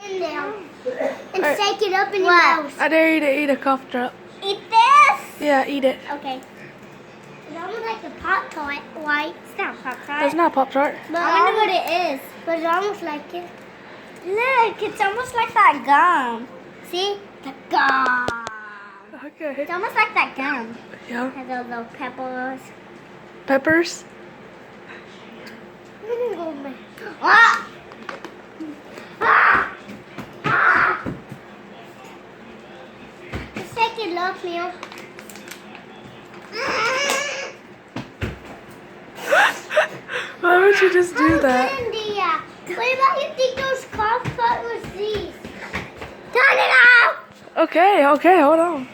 In there. And shake it up in your mouth. I dare you to eat a cough drop. Eat this? Yeah, eat it. Okay. It's almost like a Pop-Tart. Why? It's not Pop-Tart. That's not Pop-Tart. I wonder what it is. But it's almost like it. Look, it's almost like that gum. See? The gum. Okay. It's almost like that gum. Yeah. Has those little peppers. Peppers? Ah! Ah! Ah! Just take it up, Neil. Why would you just do that? India. What about you think those cough buttons these? Turn it off! Okay, hold on.